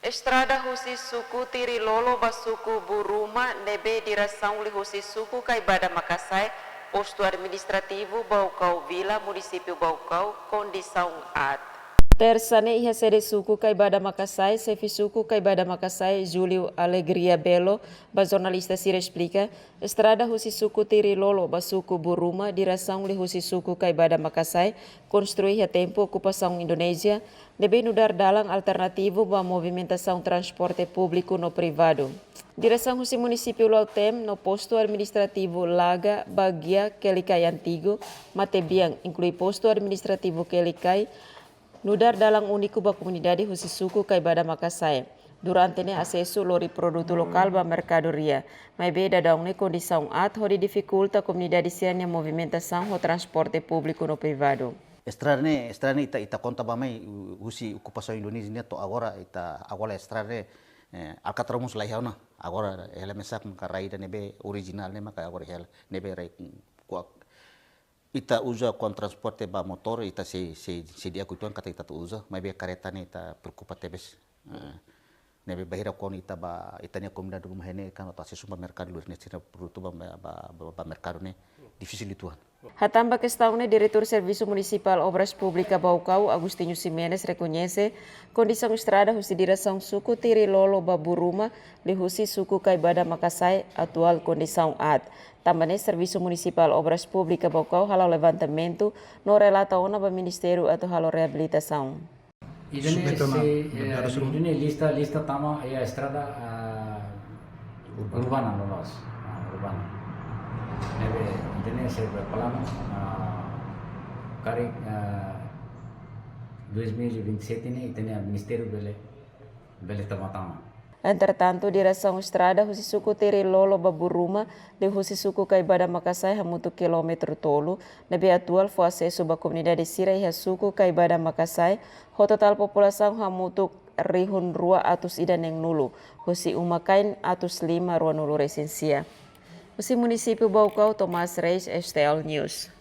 Estrada husi suku tiri lolo basuku buruma nebe diração li husi suku Caibada Makassai, posto administrativo Baucau Vila, município Baucau, condição AT. Tersane iha sede suku Caibada Makassai, chefe suku Caibada Makassai, Júlio Alegria Belo, ba jornalista Sira explica, estrada husi suku tiri lolo basuku buruma diração li husi suku Caibada Makassai, construí a tempo ocupação Indonésia, deve nudar dalang alternativo ba movimentação transporte público no privado. Direção husi município Lautem no posto administrativo Laga Bagia Kelikai Antigo, Matebiang, inclui posto administrativo Kelikai, nudar dalang único ba comunidade husi suku Caibada Makassai. Durante ne acesso lori produto local ba mercadoria, mas beda da uma condição hori dificulta a comunidade sianya movimentação o transporte público no privado. Estrada ita conta ba mai husi ocupação Indonésia to agora ita agora estrada alcatramus lai hauna agora ela mesak karai da nebe original ne maka agora ela nebe rai ita usa com transporte ba motor ita se dia kutuan kata ita tu usa mai be kareta ne ita preocupa tebes nebe bahira kon ita ba itanya komunidade rumah ne kan atau sesuma mercado lu ne sira produto ba mercado ne difícil ituan. Hatamba questão ne diretor Serviço Municipal Obras Públicas Baucau, Agostinho Ximenes, reconhece condição estrada husi direção suku tiri lolo baburuma li husi suku Caibada Makassai atual condição AT. Também Serviço Municipal Obras Públicas Baucau halau levantamento no relata ona ba Ministério atau halau reabilitação. Ini lista tama ya estrada urbana lolos urbana. Ini saya berpelan kari 2027 ini Ministério bele tama-tama. Entretanto, direção estrada husi suku tiri lolo baburuma de husi suku Caibada Makassai hamutu kilometro tolo nabi atual fo acesso ba comunidade sira iha suku Caibada Makassai ho total população hamutu rihun rua atus ida neng nulu husi umakain atus lima rua nulu resensia. Husi município Baucau, Tomás Reis, STL News.